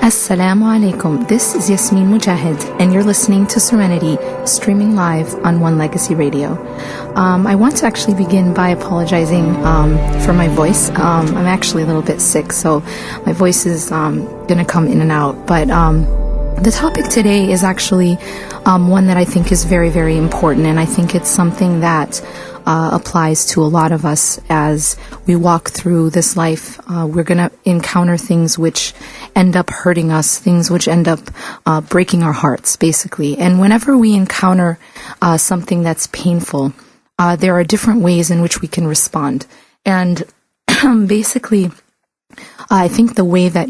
Assalamu alaikum. This is Yasmin Mogahed, and you're listening to Serenity, streaming live on One Legacy Radio. I want to actually begin by apologizing for my voice. I'm actually a little bit sick, so my voice is going to come in and out. But the topic today is actually one that I think is very, very important, and I think it's something that applies to a lot of us as we walk through this life. We're going to encounter things which end up hurting us, things which end up breaking our hearts, basically. And whenever we encounter something that's painful, there are different ways in which we can respond. And basically, I think the way that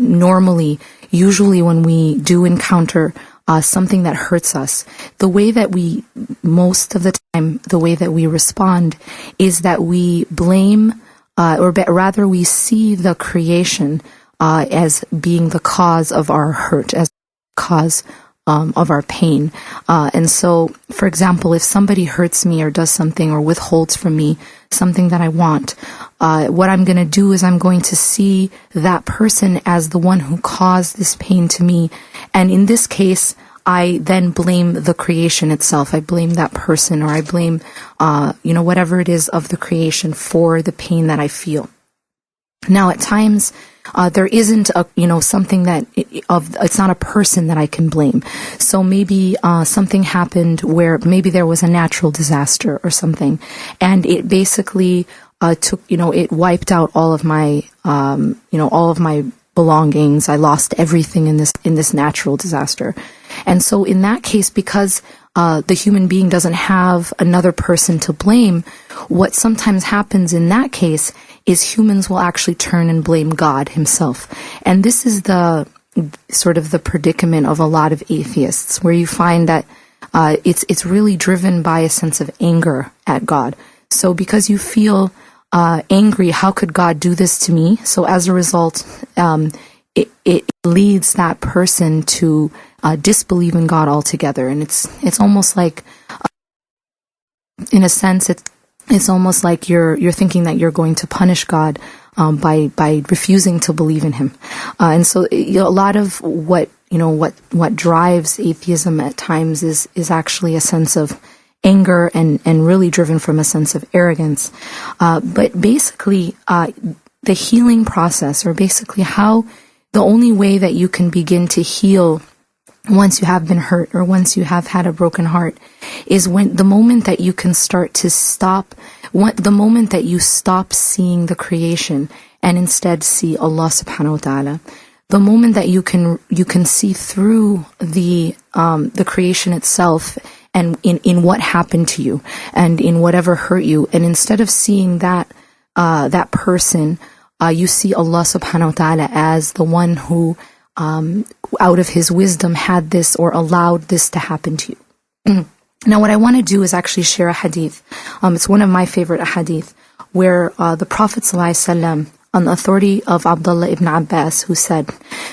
usually when we do encounter something that hurts us, the way that most of the time, the way that we respond is that we blame, or rather we see the creation as being the cause of our hurt, as the cause of our pain. And so, for example, if somebody hurts me or does something or withholds from me something that I want, what I'm going to do is I'm going to see that person as the one who caused this pain to me. And in this case, I then blame the creation itself. I blame that person, or I blame, whatever it is of the creation for the pain that I feel. Now, at times, there isn't something that it's not a person that I can blame. So maybe something happened where maybe there was a natural disaster or something, and it basically it wiped out all of my belongings. I lost everything in this natural disaster. And so in that case, because the human being doesn't have another person to blame, what sometimes happens in that case is humans will actually turn and blame God himself. And this is the sort of the predicament of a lot of atheists, where you find that it's really driven by a sense of anger at God. So because you feel angry, how could God do this to me? So as a result, it leads that person to disbelieve in God altogether. And it's almost like, in a sense, it's almost like you're thinking that you're going to punish God by refusing to believe in Him. And so a lot of what drives atheism at times is actually a sense of anger and really driven from a sense of arrogance. But basically, the healing process, or basically the only way that you can begin to heal once you have been hurt or once you have had a broken heart, is when the moment that you can the moment that you stop seeing the creation and instead see Allah subhanahu wa ta'ala. The moment that you can see through the creation itself and in what happened to you and in whatever hurt you, and instead of seeing that person, you see Allah subhanahu wa ta'ala as the one who out of His wisdom had this or allowed this to happen to you. Now what I want to do is actually share a hadith. It's one of my favorite hadith, where the Prophet ﷺ, on the authority of Abdullah ibn Abbas, who said,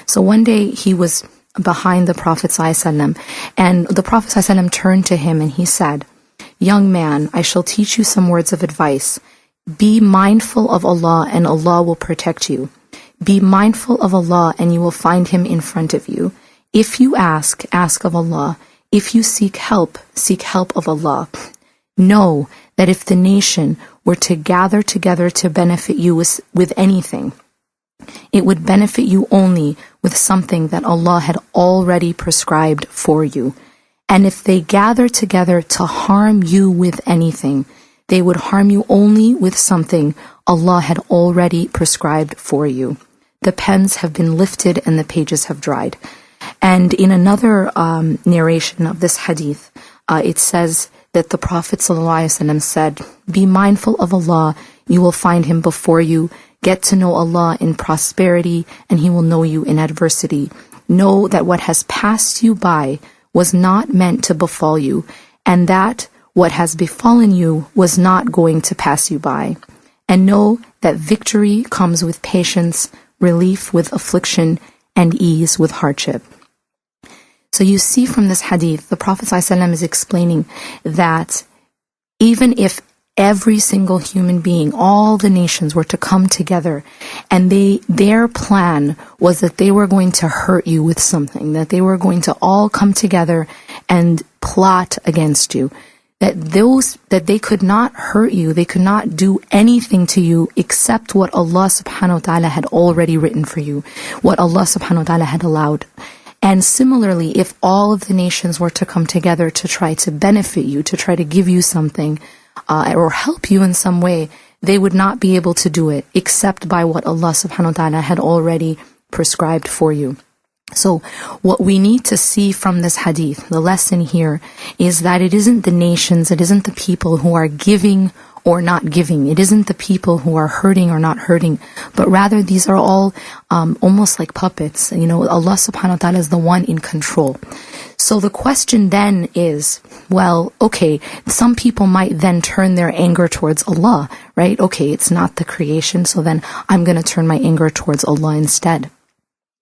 so one day he was behind the Prophet ﷺ, and the Prophet ﷺ turned to him and he said, "Young man, I shall teach you some words of advice. Be mindful of Allah and Allah will protect you. Be mindful of Allah and you will find Him in front of you. If you ask of Allah. If you seek help of Allah. Know that if the nation were to gather together to benefit you with anything, it would benefit you only with something that Allah had already prescribed for you. And if they gather together to harm you with anything, they would harm you only with something Allah had already prescribed for you. The pens have been lifted and the pages have dried." And in another narration of this hadith, it says that the Prophet ﷺ said, "Be mindful of Allah, you will find Him before you. Get to know Allah in prosperity, and He will know you in adversity. Know that what has passed you by was not meant to befall you, and that what has befallen you was not going to pass you by. And know that victory comes with patience, relief with affliction, and ease with hardship." So you see from this hadith, the Prophet ﷺ is explaining that even if every single human being, all the nations were to come together, and their plan was that they were going to hurt you with something, that they were going to all come together and plot against you, that they could not hurt you, they could not do anything to you except what Allah subhanahu wa ta'ala had already written for you, what Allah subhanahu wa ta'ala had allowed. And similarly, if all of the nations were to come together to try to benefit you, to try to give you something, or help you in some way, they would not be able to do it except by what Allah subhanahu wa ta'ala had already prescribed for you. So what we need to see from this hadith, the lesson here, is that it isn't the nations, it isn't the people who are giving or not giving. It isn't the people who are hurting or not hurting, but rather these are all almost like puppets. Allah subhanahu wa ta'ala is the one in control. So the question then is, well, okay, some people might then turn their anger towards Allah, right? Okay, it's not the creation, so then I'm going to turn my anger towards Allah instead.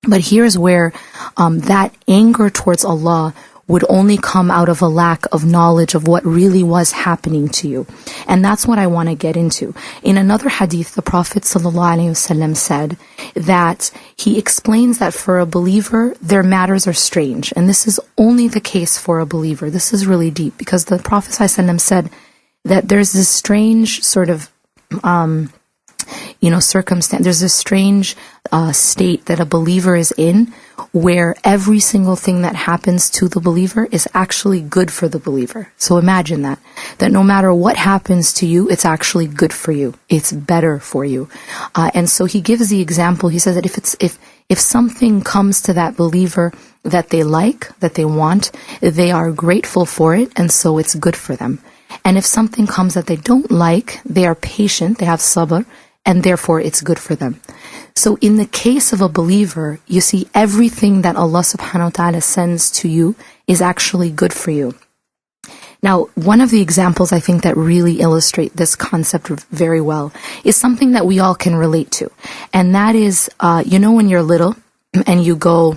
But here's where that anger towards Allah would only come out of a lack of knowledge of what really was happening to you. And that's what I want to get into. In another hadith, the Prophet ﷺ said that he explains that for a believer, their matters are strange. And this is only the case for a believer. This is really deep, because the Prophet ﷺ said that there's this strange sort of circumstance, there's a strange state that a believer is in, where every single thing that happens to the believer is actually good for the believer. So imagine that no matter what happens to you, it's actually good for you. It's better for you. And so he gives the example. He says that if something comes to that believer that they like, that they want, they are grateful for it, and so it's good for them. And if something comes that they don't like, they are patient, they have sabr, and therefore it's good for them. So in the case of a believer, you see everything that Allah subhanahu wa ta'ala sends to you is actually good for you. Now, one of the examples I think that really illustrate this concept very well is something that we all can relate to. And that is, when you're little and you go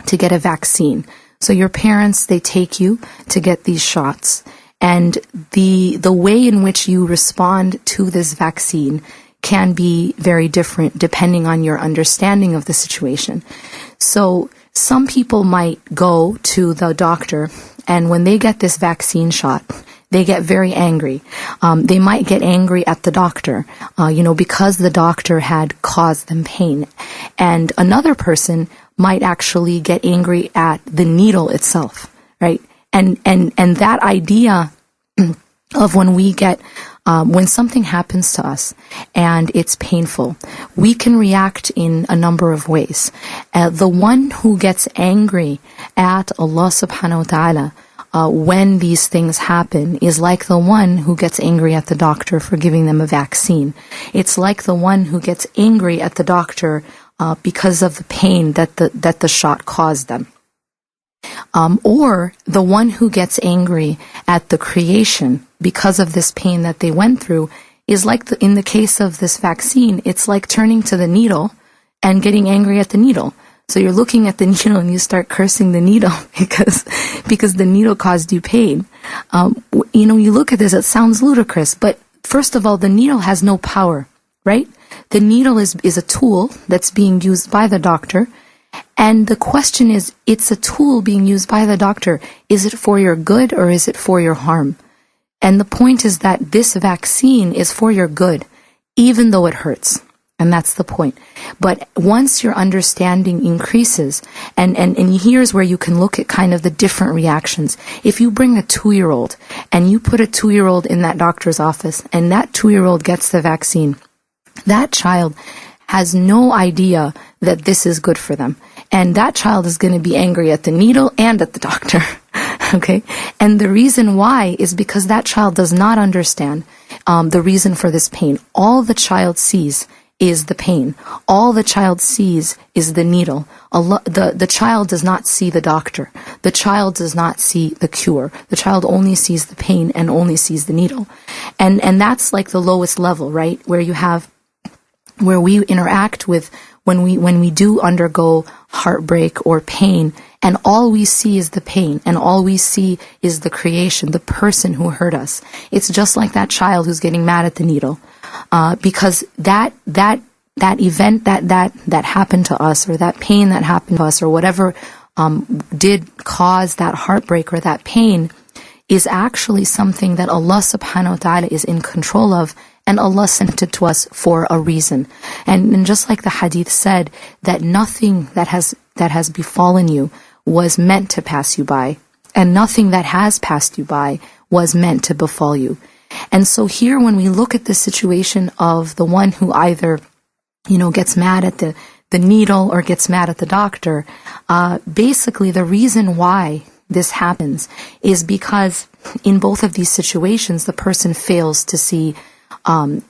to get a vaccine. So your parents, they take you to get these shots. And the way in which you respond to this vaccine can be very different depending on your understanding of the situation. So some people might go to the doctor, and when they get this vaccine shot, they get very angry. They might get angry at the doctor, because the doctor had caused them pain. And another person might actually get angry at the needle itself, right? And that idea of when something happens to us and it's painful, we can react in a number of ways. The one who gets angry at Allah subhanahu wa ta'ala when these things happen is like the one who gets angry at the doctor for giving them a vaccine. It's like the one who gets angry at the doctor because of the pain that the shot caused them. Or the one who gets angry at the creation because of this pain that they went through is like in the case of this vaccine, it's like turning to the needle and getting angry at the needle. So you're looking at the needle and you start cursing the needle because the needle caused you pain. You look at this, it sounds ludicrous, but first of all, the needle has no power, right? The needle is a tool that's being used by the doctor. And the question is, it's a tool being used by the doctor. Is it for your good or is it for your harm? And the point is that this vaccine is for your good, even though it hurts. And that's the point. But once your understanding increases, and here's where you can look at kind of the different reactions. If you bring a 2-year-old and you put a 2-year-old in that doctor's office and that 2-year-old gets the vaccine, that child has no idea that this is good for them. And that child is going to be angry at the needle and at the doctor. Okay? And the reason why is because that child does not understand the reason for this pain. All the child sees is the pain. All the child sees is the needle. The child does not see the doctor. The child does not see the cure. The child only sees the pain and only sees the needle. And that's like the lowest level, right? Where we interact with when we do undergo heartbreak or pain, And all we see is the pain, and all we see is the creation, the person who hurt us. It's just like that child who's getting mad at the needle, because that event that happened to us, or that pain that happened to us, or whatever did cause that heartbreak or that pain, is actually something that Allah subhanahu wa ta'ala is in control of, and Allah sent it to us for a reason. And just like the hadith said, that nothing that has befallen you was meant to pass you by, and nothing that has passed you by was meant to befall you. And so here, when we look at the situation of the one who either, gets mad at the needle or gets mad at the doctor, basically the reason why this happens is because in both of these situations, the person fails to see the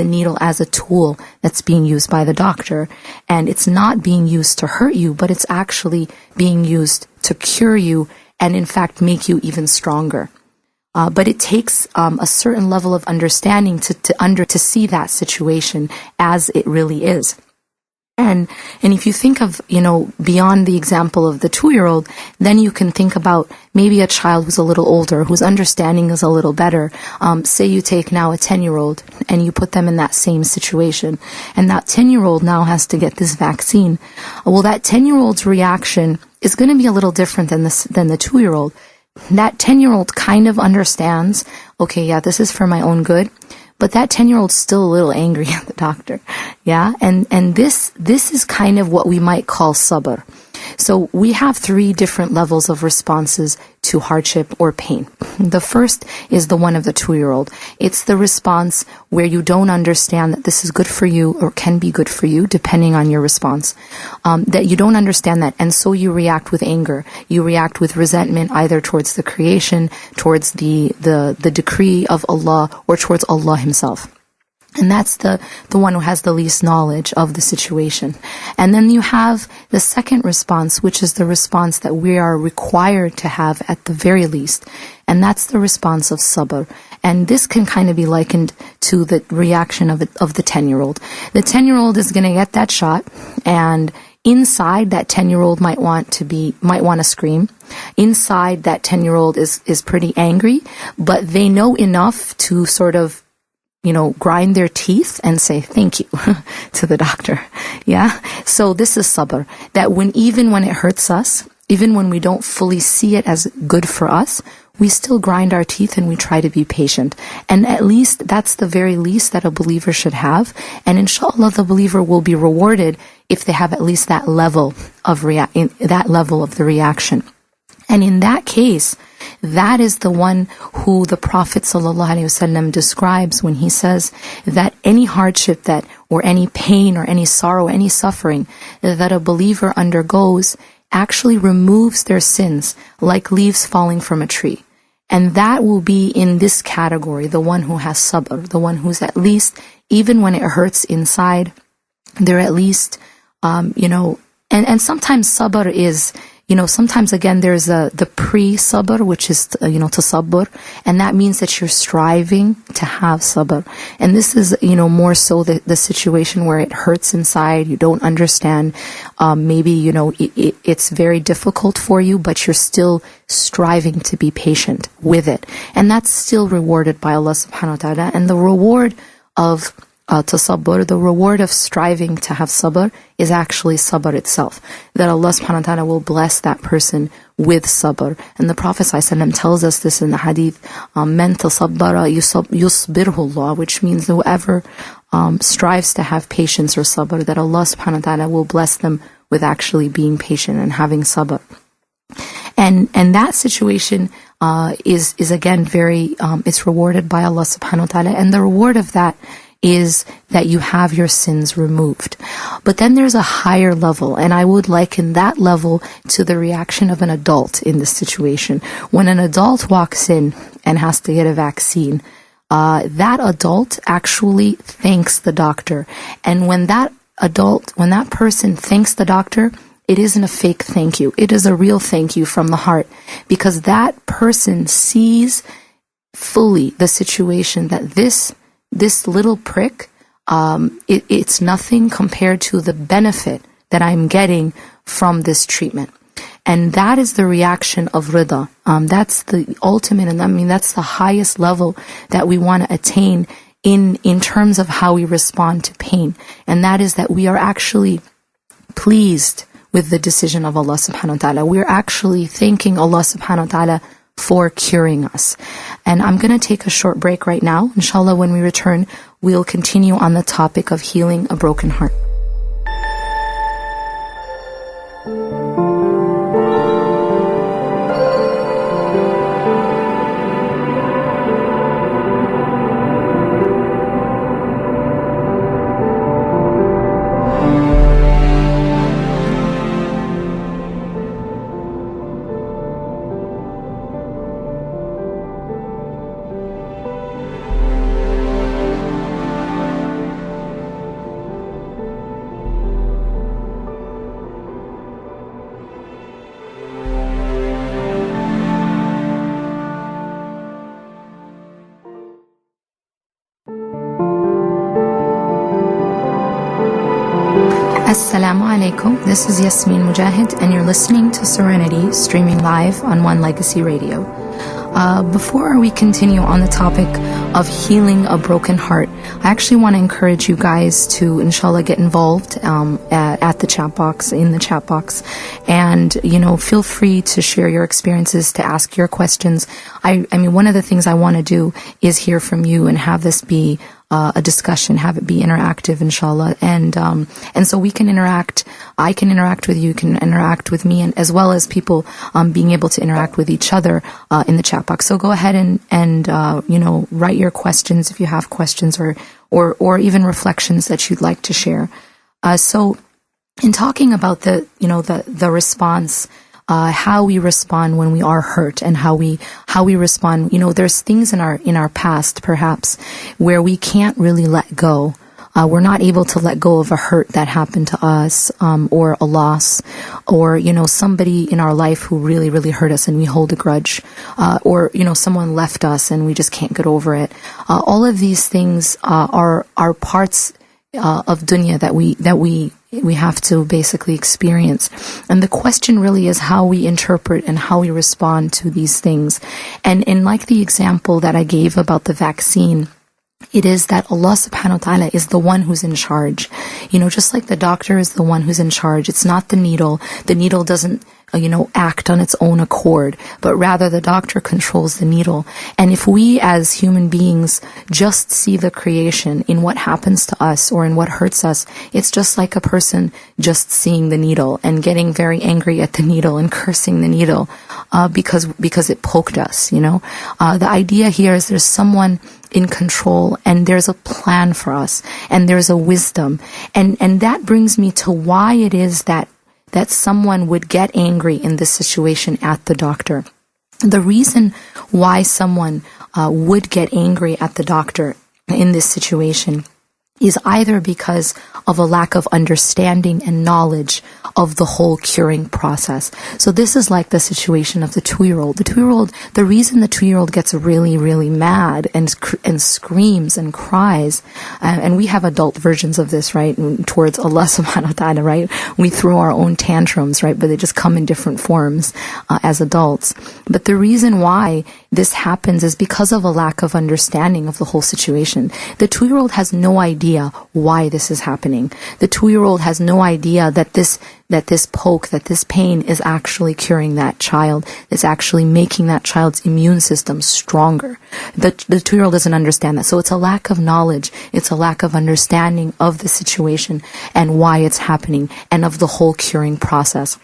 needle as a tool that's being used by the doctor. And it's not being used to hurt you, but it's actually being used to cure you and, in fact, make you even stronger. But it takes a certain level of understanding to see that situation as it really is. And if you think of, beyond the example of the 2-year-old, then you can think about maybe a child who's a little older, whose understanding is a little better. Say you take now a 10-year-old and you put them in that same situation, and that 10-year-old now has to get this vaccine. Well, that 10-year-old's reaction is going to be a little different than the 2-year-old. That 10-year-old kind of understands, okay, yeah, this is for my own good. But that 10-year-old's still a little angry at the doctor. Yeah? And this is kind of what we might call sabr. So we have 3 different levels of responses to hardship or pain. The first is the one of the 2-year-old. It's the response where you don't understand that this is good for you or can be good for you, depending on your response. That you don't understand that, and so you react with anger. You react with resentment, either towards the creation, towards the decree of Allah, or towards Allah Himself. And that's the one who has the least knowledge of the situation. And then you have the second response, which is the response that we are required to have at the very least. And that's the response of sabr. And this can kind of be likened to the reaction of the 10-year-old. The 10-year-old is going to get that shot, and inside, that 10-year-old might want to scream. Inside, that 10-year-old is pretty angry, but they know enough to sort of grind their teeth and say thank you to the doctor. Yeah? So this is sabr. That even when it hurts us, even when we don't fully see it as good for us, we still grind our teeth and we try to be patient. And at least that's the very least that a believer should have. And inshallah, the believer will be rewarded if they have at least that level of the reaction. And in that case, that is the one who the Prophet ﷺ describes when he says that any hardship or any pain or any sorrow, any suffering that a believer undergoes actually removes their sins like leaves falling from a tree. And that will be in this category, the one who has sabr, the one who's at least, even when it hurts inside, they're at least, and sometimes sabr is, sometimes again there's the pre-sabr, which is, tasabbur, and that means that you're striving to have sabr. And this is, more so the situation where it hurts inside, you don't understand, maybe, it's very difficult for you, but you're still striving to be patient with it. And that's still rewarded by Allah subhanahu wa ta'ala. And the reward of tasabbur, the reward of striving to have sabr, is actually sabr itself. That Allah subhanahu wa ta'ala will bless that person with sabr. And the Prophet ﷺ tells us this in the hadith, man tasabbara yusbirhu Allah, which means whoever strives to have patience or sabr, that Allah subhanahu wa ta'ala will bless them with actually being patient and having sabr. And that situation is again very, it's rewarded by Allah subhanahu wa ta'ala. And the reward of that is that you have your sins removed. But then there's a higher level, and I would liken that level to the reaction of an adult in this situation. When an adult walks in and has to get a vaccine, that adult actually thanks the doctor. And when that person thanks the doctor, it isn't a fake thank you. It is a real thank you from the heart, because that person sees fully the situation that this little prick, it's nothing compared to the benefit that I'm getting from this treatment. And that is the reaction of rida. That's the ultimate, and I mean, that's the highest level that we want to attain in terms of how we respond to pain. And that is that we are actually pleased with the decision of Allah subhanahu wa ta'ala. We're actually thanking Allah subhanahu wa ta'ala for curing us. And I'm going to take a short break right now. Inshallah, when we return, we'll continue on the topic of healing a broken heart. Assalamu alaikum. This is Yasmin Mogahed, and you're listening to Serenity, streaming live on One Legacy Radio. Before we continue on the topic of healing a broken heart, I actually want to encourage you guys to, inshallah, get involved at the chat box, in the chat box, and, feel free to share your experiences, to ask your questions. I mean, one of the things I want to do is hear from you and have this be a discussion, have it be interactive, inshallah, and so we can interact. I can interact with you, you can interact with me, and as well as people being able to interact with each other in the chat box. So go ahead and write your questions if you have questions, or even reflections that you'd like to share. So in talking about the response, how we respond when we are hurt, and how we respond. There's things in our past, perhaps, where we can't really let go. We're not able to let go of a hurt that happened to us, or a loss, or somebody in our life who really, really hurt us, and we hold a grudge, or someone left us and we just can't get over it. All of these things are parts of dunya that we have to basically experience. And the question really is how we interpret and how we respond to these things. And like the example that I gave about the vaccine, it is that Allah subhanahu wa ta'ala is the one who's in charge. Just like the doctor is the one who's in charge. It's not the needle. The needle doesn't act on its own accord, but rather the doctor controls the needle. And if we as human beings just see the creation in what happens to us or in what hurts us, it's just like a person just seeing the needle and getting very angry at the needle and cursing the needle because it poked us. The idea here is there's someone in control, and there's a plan for us, and there's a wisdom, and that brings me to why it is that someone would get angry in this situation at the doctor. The reason why someone would get angry at the doctor in this situation is either because of a lack of understanding and knowledge of the whole curing process. So this is like the situation of the 2-year-old. The reason the 2-year-old gets really, really mad and screams and cries, and we have adult versions of this, right, towards Allah subhanahu wa ta'ala, right? We throw our own tantrums, right, but they just come in different forms as adults. But the reason why this happens is because of a lack of understanding of the whole situation. The 2-year-old has no idea why this is happening. The 2-year-old has no idea that this poke, that this pain is actually curing that child. It's actually making that child's immune system stronger. The 2-year-old doesn't understand that. So it's a lack of knowledge. It's a lack of understanding of the situation and why it's happening, and of the whole curing process.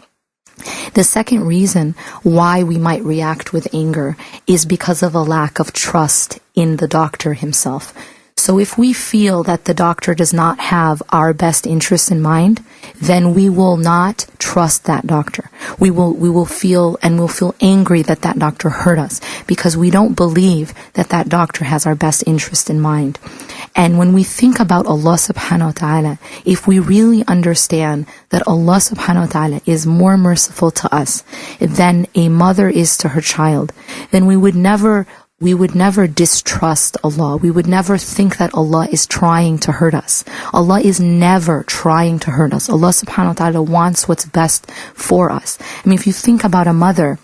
The second reason why we might react with anger is because of a lack of trust in the doctor himself. So if we feel that the doctor does not have our best interests in mind, then we will not trust that doctor. We will feel angry that doctor hurt us, because we don't believe that doctor has our best interest in mind. And when we think about Allah subhanahu wa ta'ala, if we really understand that Allah subhanahu wa ta'ala is more merciful to us than a mother is to her child, then we would never we would never distrust Allah. We would never think that Allah is trying to hurt us. Allah is never trying to hurt us. Allah subhanahu wa ta'ala wants what's best for us. I mean, if you think about a mother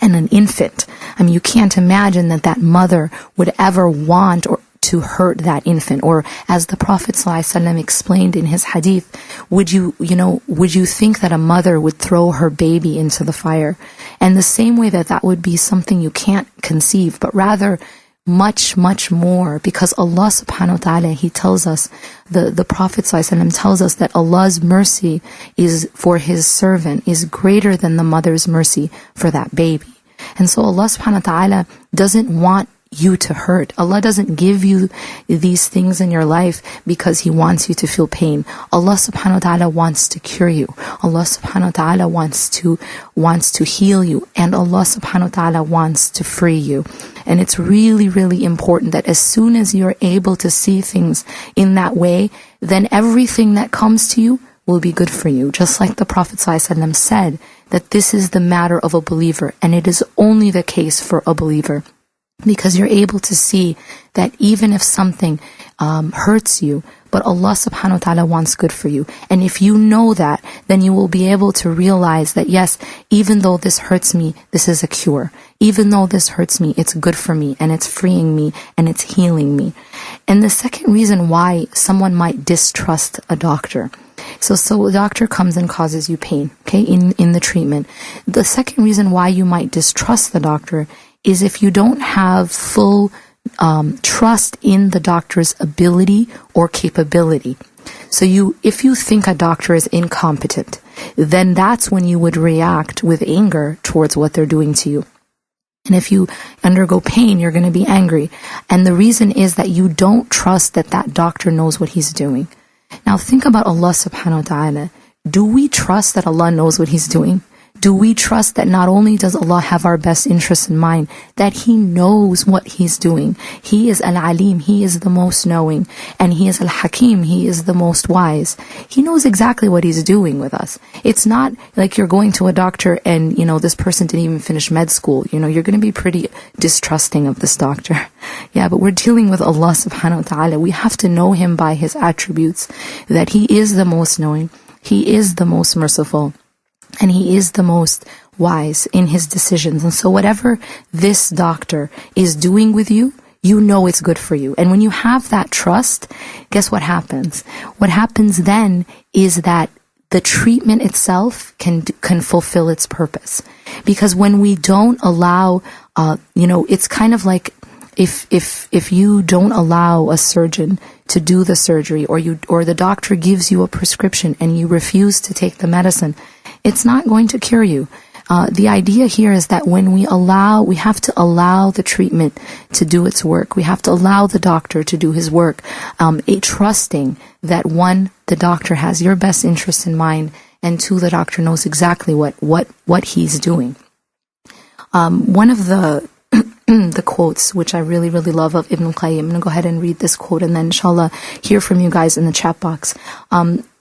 and an infant, I mean, you can't imagine that that mother would ever want or to hurt that infant. Or as the Prophet ﷺ explained in his hadith, would you think that a mother would throw her baby into the fire? And the same way that would be something you can't conceive, but rather much, much more, because Allah subhanahu wa ta'ala, He tells us, the Prophet ﷺ tells us that Allah's mercy is for His servant is greater than the mother's mercy for that baby. And so Allah subhanahu wa ta'ala doesn't want you to hurt. Allah doesn't give you these things in your life because He wants you to feel pain. Allah subhanahu wa ta'ala wants to cure you. Allah subhanahu wa ta'ala wants to heal you. And Allah subhanahu wa ta'ala wants to free you. And it's really, really important that as soon as you're able to see things in that way, then everything that comes to you will be good for you. Just like the Prophet ﷺ said, that this is the matter of a believer, and it is only the case for a believer. Because you're able to see that even if something hurts you, but Allah subhanahu wa ta'ala wants good for you. And if you know that, then you will be able to realize that yes, even though this hurts me, this is a cure. Even though this hurts me, it's good for me, and it's freeing me, and it's healing me. And the second reason why someone might distrust a doctor, so a doctor comes and causes you pain, okay, in the treatment. The second reason why you might distrust the doctor is if you don't have full trust in the doctor's ability or capability. So if you think a doctor is incompetent, then that's when you would react with anger towards what they're doing to you. And if you undergo pain, you're going to be angry. And the reason is that you don't trust that that doctor knows what he's doing. Now think about Allah subhanahu wa ta'ala. Do we trust that Allah knows what He's doing? Do we trust that not only does Allah have our best interests in mind, that He knows what He's doing? He is Al-Alim, He is the most knowing, and He is Al-Hakim, He is the most wise. He knows exactly what He's doing with us. It's not like you're going to a doctor and, this person didn't even finish med school. You're going to be pretty distrusting of this doctor. Yeah, but we're dealing with Allah subhanahu wa ta'ala. We have to know Him by His attributes, that He is the most knowing, He is the most merciful, and He is the most wise in His decisions. And so whatever this doctor is doing with you, you know it's good for you. And when you have that trust, guess what happens? What happens then is that the treatment itself can fulfill its purpose. Because when we don't allow, it's kind of like if you don't allow a surgeon to do the surgery, or the doctor gives you a prescription and you refuse to take the medicine, it's not going to cure you. The idea here is that when we have to allow the treatment to do its work. We have to allow the doctor to do his work, trusting that one, the doctor has your best interest in mind, and two, the doctor knows exactly what he's doing. One of the quotes, which I really, really love, of Ibn al-Qayyim, I'm going to go ahead and read this quote and then inshallah hear from you guys in the chat box.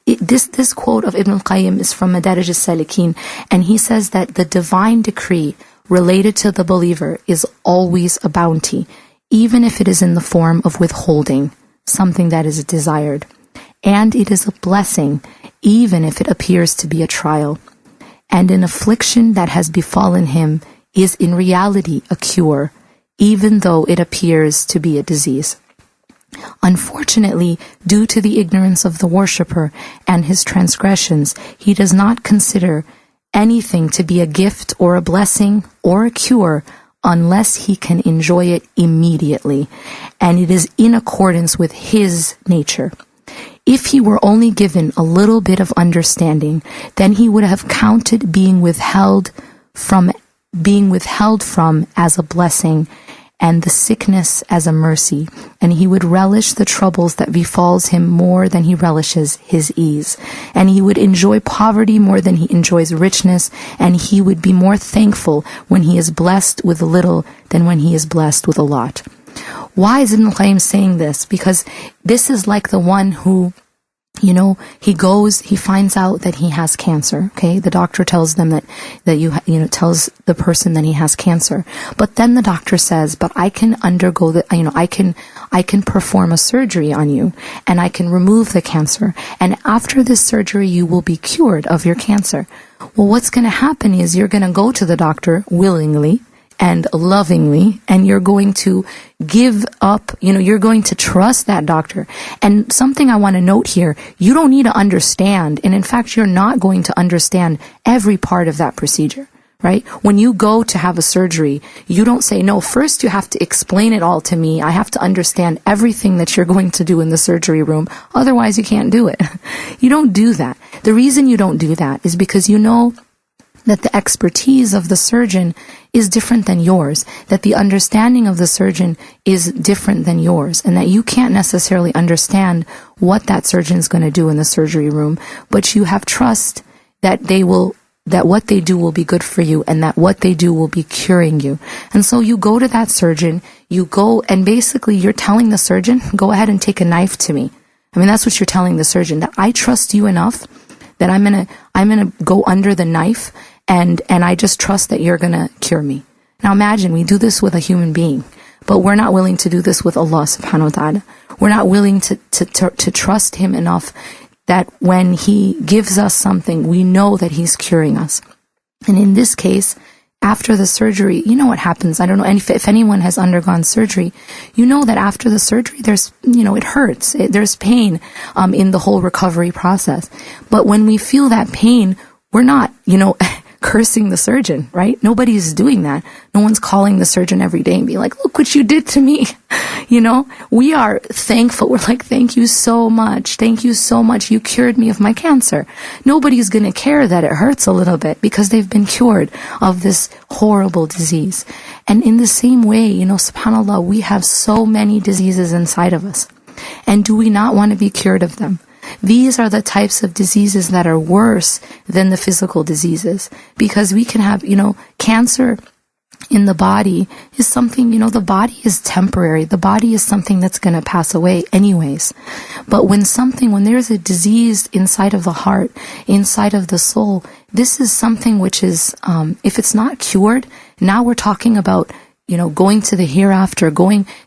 This quote of Ibn al-Qayyim is from Madarij al-Salikin, and he says that the divine decree related to the believer is always a bounty, even if it is in the form of withholding something that is desired. And it is a blessing, even if it appears to be a trial. And an affliction that has befallen him is in reality a cure, even though it appears to be a disease. Unfortunately, due to the ignorance of the worshipper and his transgressions, he does not consider anything to be a gift or a blessing or a cure unless he can enjoy it immediately, and it is in accordance with his nature. If he were only given a little bit of understanding, then he would have counted being withheld from as a blessing, and the sickness as a mercy, and he would relish the troubles that befalls him more than he relishes his ease, and he would enjoy poverty more than he enjoys richness, and he would be more thankful when he is blessed with a little than when he is blessed with a lot. Why is Ibn al-Qayyim saying this? Because this is like the one who he goes, he finds out that he has cancer. Okay. The doctor tells them tells the person that he has cancer. But then the doctor says, but I can undergo I can perform a surgery on you and I can remove the cancer. And after this surgery, you will be cured of your cancer. Well, what's going to happen is you're going to go to the doctor willingly and lovingly, and you're going to give up, you're going to trust that doctor. And something I want to note here, you don't need to understand, and in fact, you're not going to understand every part of that procedure, right? When you go to have a surgery, you don't say, no, first you have to explain it all to me. I have to understand everything that you're going to do in the surgery room. Otherwise, you can't do it. You don't do that. The reason you don't do that is because you know that the expertise of the surgeon is different than yours, that the understanding of the surgeon is different than yours, and that you can't necessarily understand what that surgeon is going to do in the surgery room, but you have trust that that what they do will be good for you and that what they do will be curing you. And so you go to that surgeon, you go and basically you're telling the surgeon, go ahead and take a knife to me. I mean, that's what you're telling the surgeon, that I trust you enough that I'm going to go under the knife and I just trust that you're going to cure me. Now imagine we do this with a human being, but we're not willing to do this with Allah subhanahu wa ta'ala. We're not willing to trust Him enough that when He gives us something, we know that He's curing us. And in this case, after the surgery, you know what happens. I don't know if anyone has undergone surgery, you know that after the surgery, there's, it hurts. There's pain in the whole recovery process. But when we feel that pain, we're not, cursing the surgeon, right? Nobody's doing that. No one's calling the surgeon every day and being like, look what you did to me. We are thankful. We're like, thank you so much. Thank you so much. You cured me of my cancer. Nobody's going to care that it hurts a little bit because they've been cured of this horrible disease. And in the same way, subhanAllah, we have so many diseases inside of us. And do we not want to be cured of them? These are the types of diseases that are worse than the physical diseases, because we can have, cancer in the body is something, the body is temporary. The body is something that's going to pass away anyways. But when there's a disease inside of the heart, inside of the soul, this is something which is, if it's not cured, now we're talking about going to the hereafter,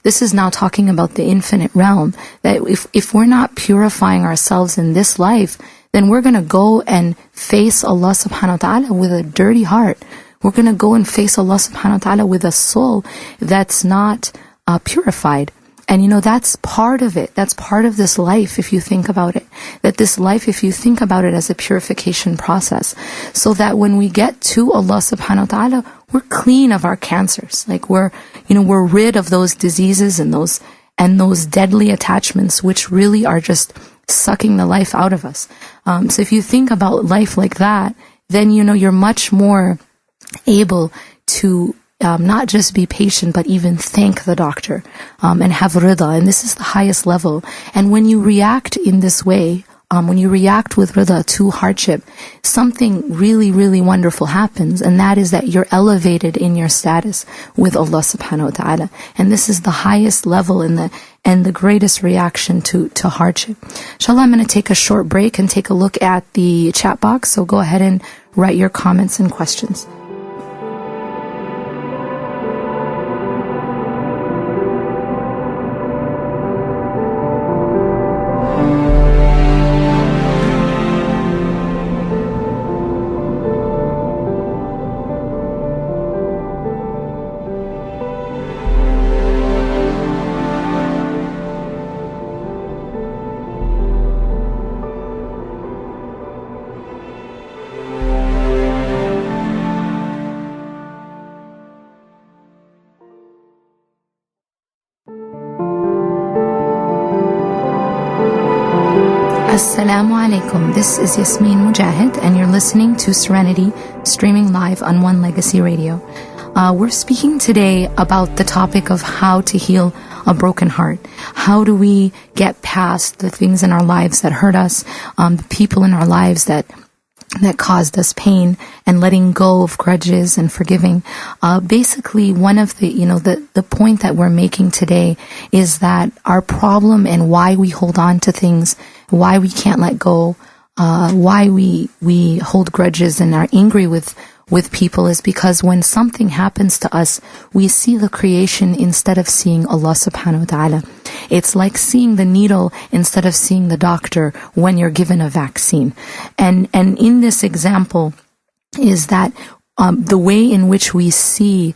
this is now talking about the infinite realm, that if we're not purifying ourselves in this life, then we're going to go and face Allah subhanahu wa ta'ala with a dirty heart. We're going to go and face Allah subhanahu wa ta'ala with a soul that's not purified. And that's part of it. That's part of this life, if you think about it. That this life, if you think about it as a purification process, so that when we get to Allah subhanahu wa ta'ala, we're clean of our cancers. Like we're rid of those diseases and those deadly attachments, which really are just sucking the life out of us. So if you think about life like that, then you're much more able to not just be patient, but even thank the doctor, and have rida. And this is the highest level. And when you react in this way, when you react with rida to hardship, something really, really wonderful happens. And that is that you're elevated in your status with Allah subhanahu wa ta'ala. And this is the highest level and the greatest reaction to hardship. Inshallah, I'm going to take a short break and take a look at the chat box. So go ahead and write your comments and questions. Assalamu alaikum. This is Yasmin Mogahed, and you're listening to Serenity, streaming live on One Legacy Radio. We're speaking today about the topic of how to heal a broken heart. How do we get past the things in our lives that hurt us, the people in our lives that that caused us pain, and letting go of grudges and forgiving. Basically, one of the point that we're making today is that our problem and why we hold on to things, why we can't let go, why we hold grudges and are angry with people is because when something happens to us, we see the creation instead of seeing Allah subhanahu wa ta'ala. It's like seeing the needle instead of seeing the doctor when you're given a vaccine. And in this example is that the way in which we see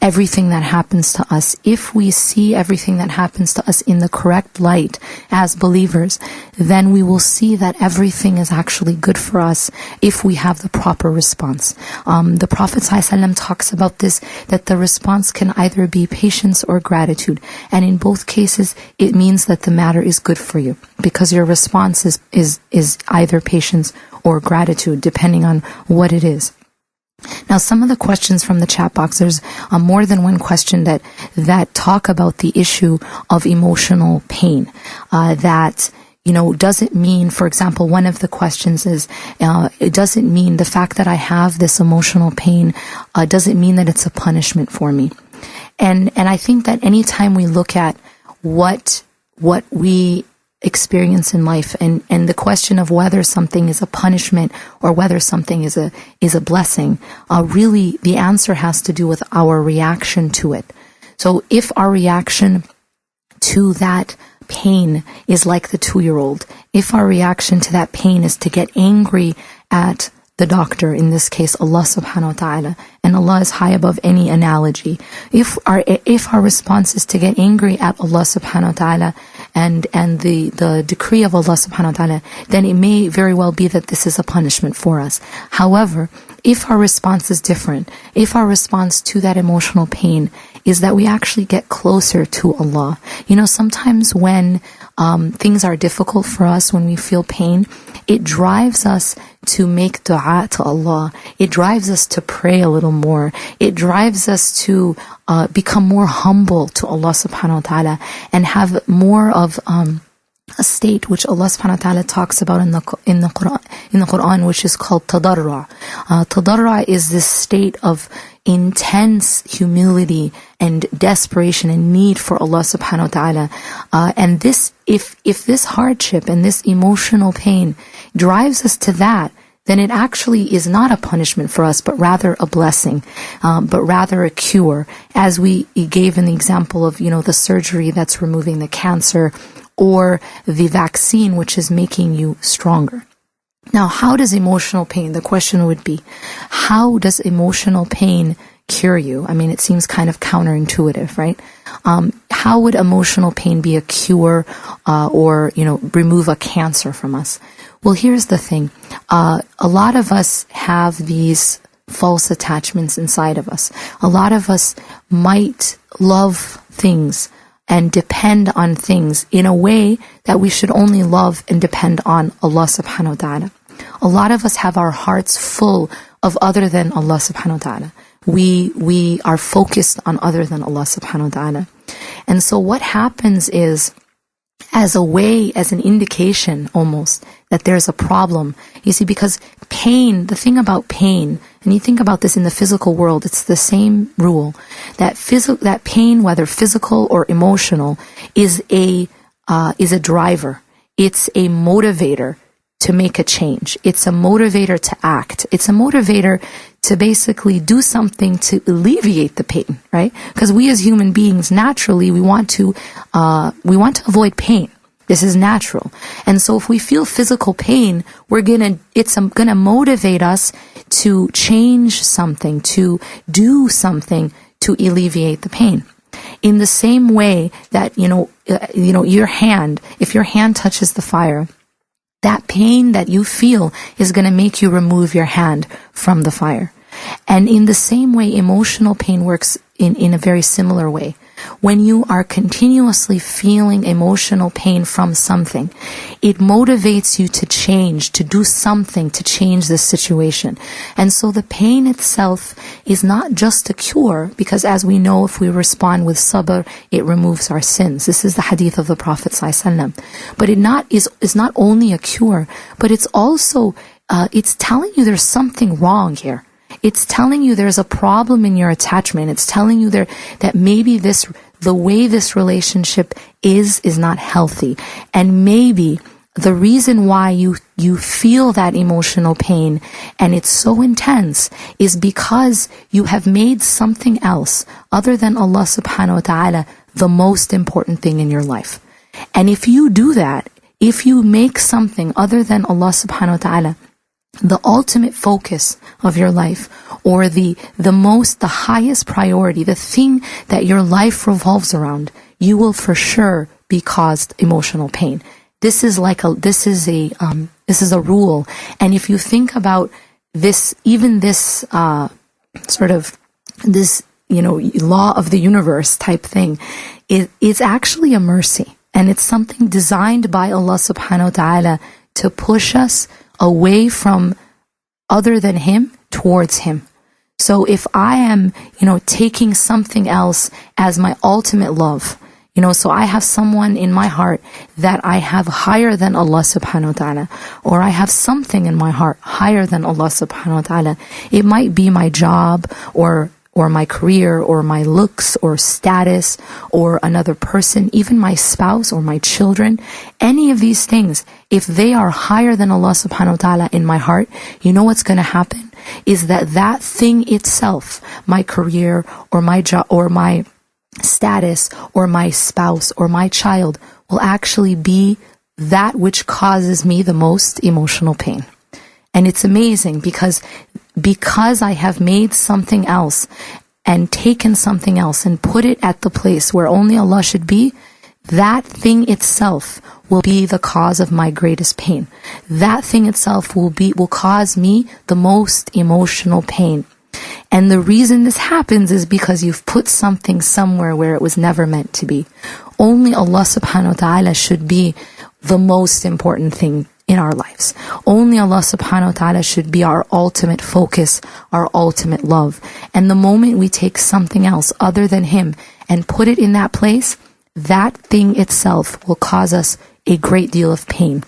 everything that happens to us, if we see everything that happens to us in the correct light as believers, then we will see that everything is actually good for us if we have the proper response. The Prophet ﷺ talks about this, that the response can either be patience or gratitude. And in both cases, it means that the matter is good for you, because your response is either patience or gratitude, depending on what it is. Now, some of the questions from the chat box, there's more than one question that talk about the issue of emotional pain. That, does it mean, for example, one of the questions is, it doesn't mean the fact that I have this emotional pain, does it mean that it's a punishment for me? And I think that anytime we look at what we experience in life and the question of whether something is a punishment or whether something is a blessing, really the answer has to do with our reaction to it. So if our reaction to that pain is like the 2-year-old, if our reaction to that pain is to get angry at the doctor, in this case Allah subhanahu wa ta'ala, and Allah is high above any analogy, if our response is to get angry at Allah subhanahu wa ta'ala and the decree of Allah subhanahu wa ta'ala, then it may very well be that this is a punishment for us. However, if our response is different, if our response to that emotional pain is that we actually get closer to Allah. Sometimes when things are difficult for us, when we feel pain, it drives us to make dua to Allah. It drives us to pray a little more. It drives us to become more humble to Allah subhanahu wa ta'ala and have more of a state which Allah subhanahu wa ta'ala talks about in the Quran, which is called tadarru'. Tadarru' is this state of intense humility and desperation and need for Allah subhanahu wa ta'ala. And this, if this hardship and this emotional pain drives us to that, then it actually is not a punishment for us, but rather a blessing, but rather a cure. As we gave in the example of, the surgery that's removing the cancer, or the vaccine which is making you stronger. Now, how does emotional pain, the question would be, how does emotional pain cure you? I mean, it seems kind of counterintuitive, right? How would emotional pain be a cure or remove a cancer from us? Well, here's the thing. A lot of us have these false attachments inside of us. A lot of us might love things and depend on things in a way that we should only love and depend on Allah subhanahu wa ta'ala. A lot of us have our hearts full of other than Allah subhanahu wa ta'ala. We are focused on other than Allah subhanahu wa ta'ala. And so what happens is, as an indication almost that there's a problem. You see, because pain, the thing about pain, and you think about this in the physical world, it's the same rule, that pain, whether physical or emotional, is a driver. It's a motivator to make a change. It's a motivator to act. It's a motivator to basically do something to alleviate the pain, right? Because we as human beings, naturally, we want to avoid pain. This is natural. And so if we feel physical pain, it's gonna motivate us to change something, to do something to alleviate the pain. In the same way that, your hand, if your hand touches the fire, that pain that you feel is going to make you remove your hand from the fire. And in the same way, emotional pain works in a very similar way. When you are continuously feeling emotional pain from something, it motivates you to change, to do something to change this situation. And so the pain itself is not just a cure, because as we know, if we respond with sabr, it removes our sins. This is the hadith of the Prophet ﷺ. But it is not only a cure, but it's also it's telling you there's something wrong here. It's telling you there's a problem in your attachment. It's telling you that maybe the way this relationship is not healthy. And maybe the reason why you feel that emotional pain and it's so intense is because you have made something else other than Allah subhanahu wa ta'ala the most important thing in your life. And if you do that, if you make something other than Allah subhanahu wa ta'ala the ultimate focus of your life, or the highest priority, the thing that your life revolves around, you will for sure be caused emotional pain. This is a rule. And if you think about this, even this sort of this law of the universe type thing, it's actually a mercy, and it's something designed by Allah subhanahu wa ta'ala to push us away from other than Him towards Him. So if I am, taking something else as my ultimate love, so I have someone in my heart that I have higher than Allah subhanahu wa ta'ala, or I have something in my heart higher than Allah subhanahu wa ta'ala. It might be my job, or my career, or my looks, or status, or another person, even my spouse or my children. Any of these things, if they are higher than Allah subhanahu wa ta'ala in my heart, you know what's going to happen? Is that thing itself, my career, or my job, or my status, or my spouse, or my child, will actually be that which causes me the most emotional pain. And it's amazing because I have made something else and taken something else and put it at the place where only Allah should be, that thing itself will be the cause of my greatest pain. That thing itself will cause me the most emotional pain. And the reason this happens is because you've put something somewhere where it was never meant to be. Only Allah subhanahu wa ta'ala should be the most important thing in our lives. Only Allah subhanahu wa ta'ala should be our ultimate focus, our ultimate love. And the moment we take something else other than Him and put it in that place, that thing itself will cause us a great deal of pain.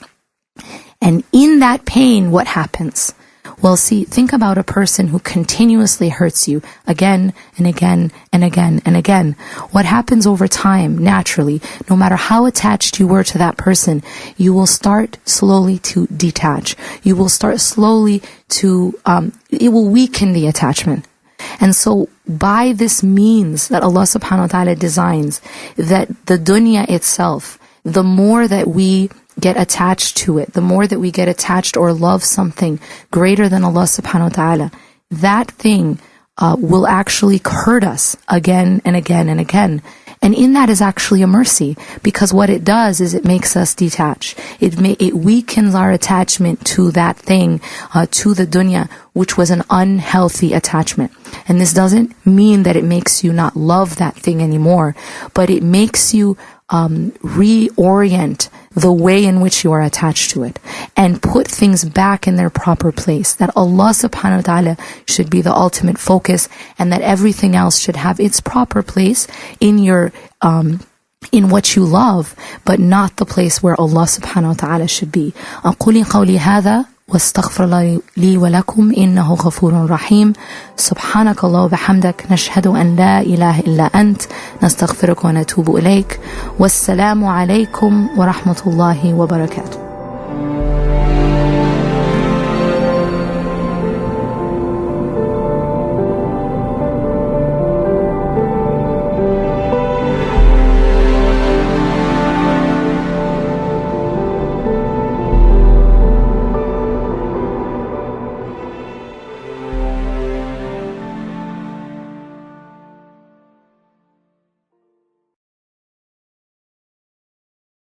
And in that pain, what happens? Well, think about a person who continuously hurts you again and again and again and again. What happens over time, naturally, no matter how attached you were to that person, you will start slowly to detach. You will start slowly to, it will weaken the attachment. And so by this means that Allah subhanahu wa ta'ala designs, that the dunya itself, the more that we get attached to it, the more that we get attached or love something greater than Allah subhanahu wa ta'ala, that thing will actually hurt us again and again and again. And in that is actually a mercy, because what it does is it makes us detach. It weakens our attachment to that thing, to the dunya, which was an unhealthy attachment. And this doesn't mean that it makes you not love that thing anymore, but it makes you reorient the way in which you are attached to it and put things back in their proper place, that Allah subhanahu wa ta'ala should be the ultimate focus and that everything else should have its proper place in your in what you love, but not the place where Allah subhanahu wa ta'ala should be. أقول قولي هذا واستغفر الله لي ولكم إنه غفور رحيم. سبحانك الله وبحمدك نشهد أن لا إله إلا أنت نستغفرك ونتوب إليك. والسلام عليكم ورحمة الله وبركاته.